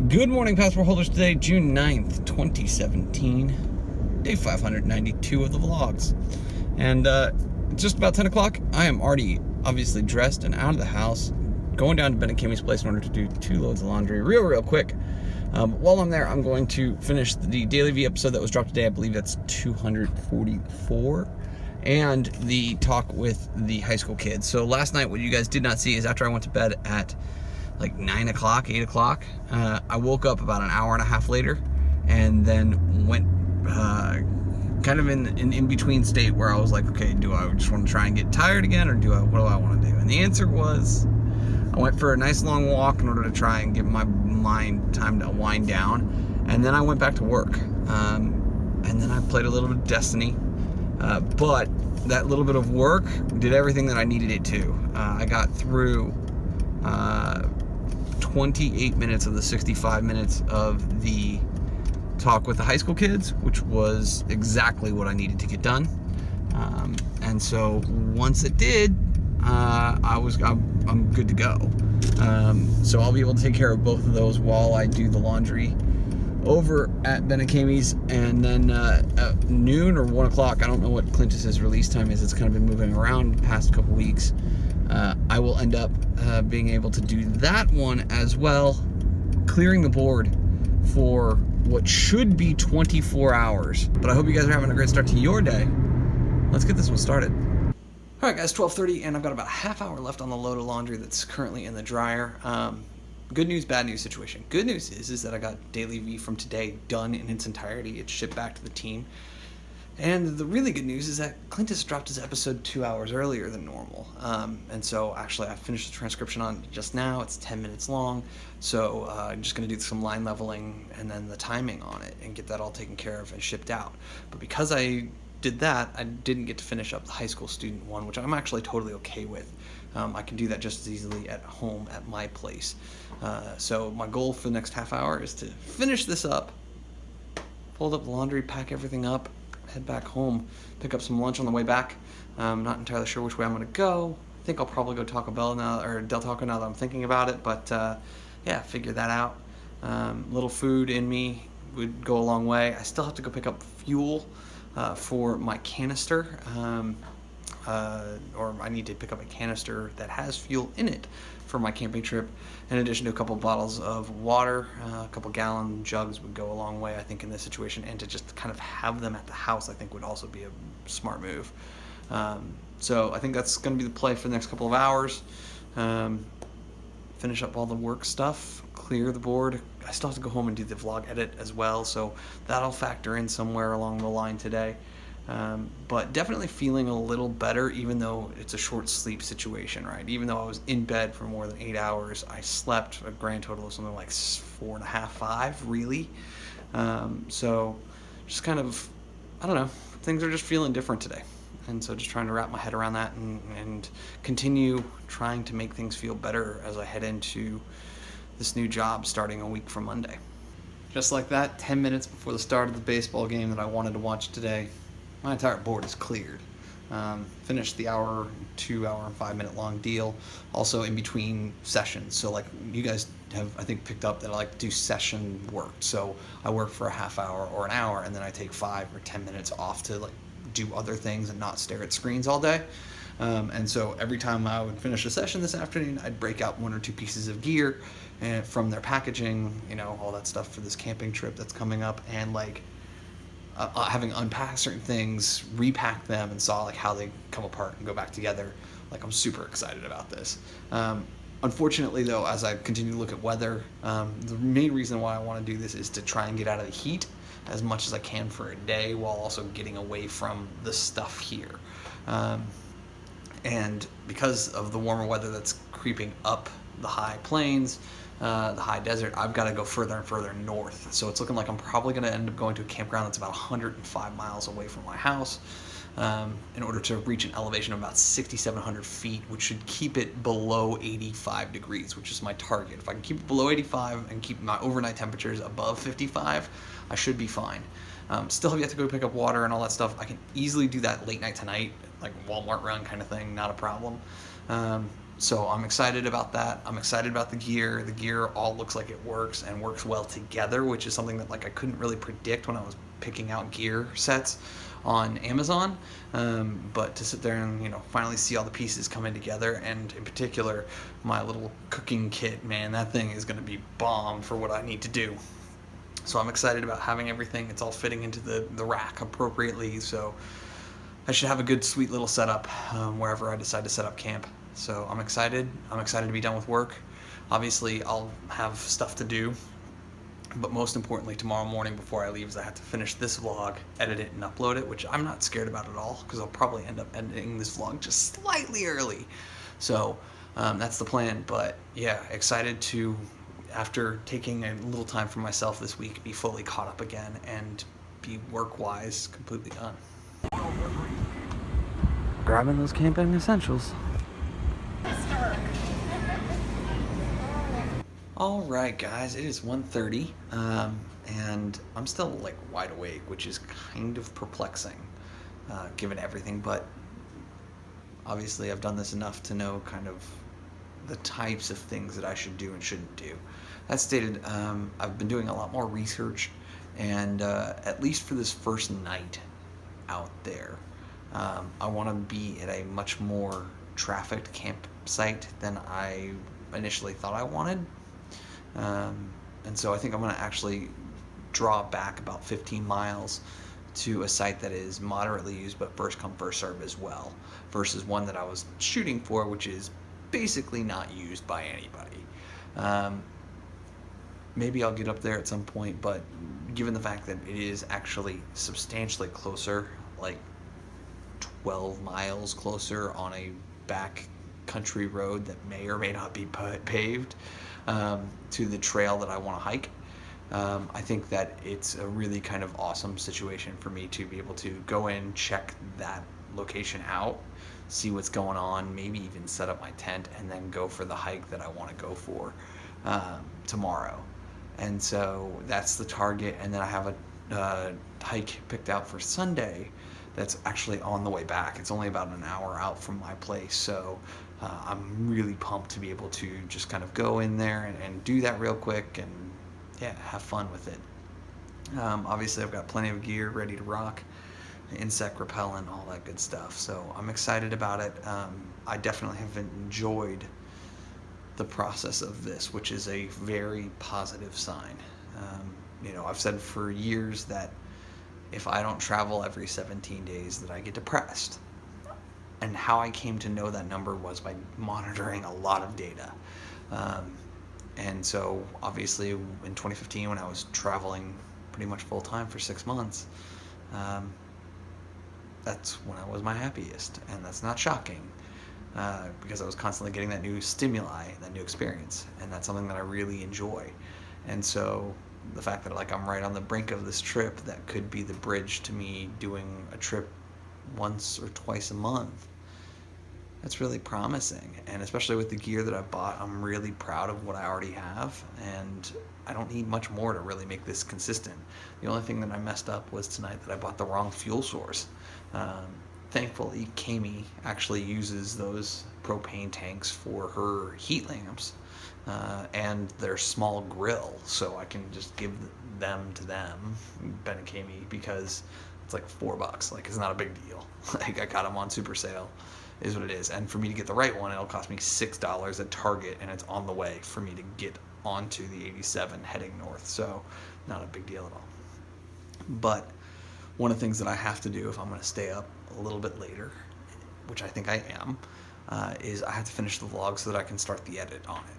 Good morning, passport holders. Today, June 9th, 2017, day 592 of the vlogs. And it's just about 10 o'clock. I am already obviously dressed and out of the house, going down to Ben and Kimmy's place in order to do 2 loads of laundry real quick. While I'm there, I'm going to finish the Daily V episode that was dropped today. I believe that's 244. And the talk with the high school kids. So last night, what you guys did not see is after I went to bed at like 9 o'clock, 8 o'clock, I woke up about an hour and a half later and then went kind of in between state where I was like, okay, do I just want to try and get tired again, or what do I want to do? And the answer was, I went for a nice long walk in order to try and give my mind time to wind down, and then I went back to work. And then I played a little bit of Destiny, but that little bit of work did everything that I needed it to. I got through 28 minutes of the 65 minutes of the talk with the high school kids, which was exactly what I needed to get done. And so once it did, I'm good to go. So I'll be able to take care of both of those while I do the laundry over at Ben and Kimmy's. And then at noon or 1 o'clock, I don't know what Clintus's release time is. It's kind of been moving around the past couple weeks. I will end up being able to do that one as well, clearing the board for what should be 24 hours. But I hope you guys are having a great start to your day. Let's get this one started. All right, guys, 12:30, and I've got about a half hour left on the load of laundry that's currently in the dryer. Good news, bad news situation. Good news is that I got Daily V from today done in its entirety. It's shipped back to the team. And the really good news is that Clintus dropped his episode 2 hours earlier than normal. And so actually I finished the transcription on it just now. It's 10 minutes long. So I'm just going to do some line leveling and then the timing on it and get that all taken care of and shipped out. But because I did that, I didn't get to finish up the high school student one, which I'm actually totally okay with. I can do that just as easily at home at my place. So my goal for the next half hour is to finish this up, fold up the laundry, pack everything up, head back home, pick up some lunch on the way back. I'm not entirely sure which way I'm going to go. I think I'll probably go Taco Bell now, or Del Taco now that I'm thinking about it, but yeah, figure that out. Little food in me would go a long way. I still have to go pick up fuel for my canister, or I need to pick up a canister that has fuel in it for my camping trip, in addition to a couple bottles of water. A couple gallon jugs would go a long way, I think, in this situation, and to just kind of have them at the house, I think, would also be a smart move. So I think that's going to be the play for the next couple of hours. Finish up all the work stuff, clear the board. I still have to go home and do the vlog edit as well, so that'll factor in somewhere along the line today. But definitely feeling a little better, even though it's a short sleep situation, right? Even though I was in bed for more than 8 hours, I slept a grand total of something like 4.5, 5, really. So just kind of, I don't know, things are just feeling different today. And so just trying to wrap my head around that and continue trying to make things feel better as I head into this new job starting a week from Monday. Just like that, 10 minutes before the start of the baseball game that I wanted to watch today, my entire board is cleared. Finished the hour, 2 hour and 5 minute long deal. Also in between sessions. So like you guys have, I think, picked up that I like to do session work. So I work for a half hour or an hour, and then I take 5 or 10 minutes off to like do other things and not stare at screens all day. And so every time I would finish a session this afternoon, I'd break out 1 or 2 pieces of gear and from their packaging, you know, all that stuff for this camping trip that's coming up, and like having unpacked certain things, repack them, and saw like how they come apart and go back together. Like, I'm super excited about this. Unfortunately though, as I continue to look at weather, the main reason why I want to do this is to try and get out of the heat as much as I can for a day, while also getting away from the stuff here. And because of the warmer weather that's creeping up the high plains, the high desert, I've got to go further and further north. So it's looking like I'm probably going to end up going to a campground that's about 105 miles away from my house, in order to reach an elevation of about 6,700 feet, which should keep it below 85 degrees, which is my target. If I can keep it below 85 and keep my overnight temperatures above 55, I should be fine. Still have yet to go pick up water and all that stuff. I can easily do that late night tonight, like Walmart run kind of thing, not a problem. So I'm excited about that. I'm excited about the gear. The gear all looks like it works and works well together, which is something that like I couldn't really predict when I was picking out gear sets on Amazon. But to sit there and finally see all the pieces coming together, and in particular my little cooking kit, man, that thing is going to be bomb for what I need to do. So I'm excited about having everything. It's all fitting into the rack appropriately. So I should have a good, sweet little setup wherever I decide to set up camp. So I'm excited. I'm excited to be done with work. Obviously, I'll have stuff to do. But most importantly, tomorrow morning before I leave, is I have to finish this vlog, edit it, and upload it, which I'm not scared about at all, because I'll probably end up editing this vlog just slightly early. So that's the plan. But yeah, excited to, after taking a little time for myself this week, be fully caught up again and be work-wise completely done. Grabbing those camping essentials. All right, guys, it is 1:30, and I'm still like wide awake, which is kind of perplexing, given everything. But obviously, I've done this enough to know kind of the types of things that I should do and shouldn't do. That stated, I've been doing a lot more research, and at least for this first night out there, I want to be at a much more trafficked campsite than I initially thought I wanted. And so I think I'm going to actually draw back about 15 miles to a site that is moderately used but first come first serve as well, versus one that I was shooting for, which is basically not used by anybody. Maybe I'll get up there at some point, but given the fact that it is actually substantially closer, like 12 miles closer on a back country road that may or may not be paved, to the trail that I want to hike, I think that it's a really kind of awesome situation for me to be able to go in, check that location out, see what's going on, maybe even set up my tent, and then go for the hike that I want to go for tomorrow. And so that's the target. And then I have a hike picked out for Sunday that's actually on the way back. It's only about an hour out from my place, so I'm really pumped to be able to just kind of go in there and do that real quick and yeah, have fun with it. Obviously, I've got plenty of gear ready to rock, insect repellent, all that good stuff, so I'm excited about it. I definitely have enjoyed the process of this, which is a very positive sign. I've said for years that if I don't travel every 17 days that I get depressed. And how I came to know that number was by monitoring a lot of data. And so obviously in 2015, when I was traveling pretty much full time for 6 months, that's when I was my happiest. And that's not shocking, because I was constantly getting that new stimuli, that new experience. And that's something that I really enjoy. And so the fact that like I'm right on the brink of this trip that could be the bridge to me doing a trip once or twice a month, that's really promising. And especially with the gear that I bought, I'm really proud of what I already have, and I don't need much more to really make this consistent. The only thing that I messed up was tonight that I bought the wrong fuel source. Thankfully, Kami actually uses those propane tanks for her heat lamps and their small grill, so I can just give them to them, Ben and Kami, because it's like $4. Like, it's not a big deal. Like, I got them on super sale, is what it is. And for me to get the right one, it'll cost me $6 at Target, and it's on the way for me to get onto the 87 heading north. So not a big deal at all. But one of the things that I have to do if I'm going to stay up a little bit later, which I think I am, is I have to finish the vlog so that I can start the edit on it.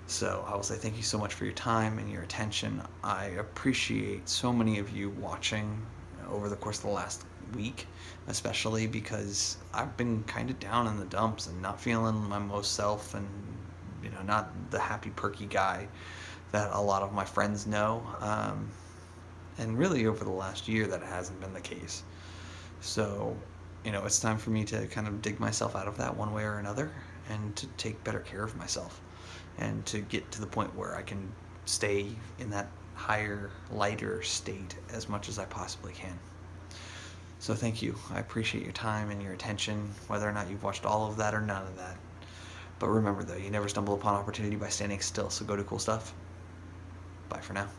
So I will say thank you so much for your time and your attention. I appreciate so many of you watching over the course of the last week, especially because I've been kind of down in the dumps and not feeling my most self, and not the happy perky guy that a lot of my friends know, and really over the last year that hasn't been the case. So it's time for me to kind of dig myself out of that one way or another, and to take better care of myself, and to get to the point where I can stay in that higher, lighter state as much as I possibly can. So thank you. I appreciate your time and your attention, whether or not you've watched all of that or none of that. But remember, though, you never stumble upon opportunity by standing still. So go do cool stuff. Bye for now.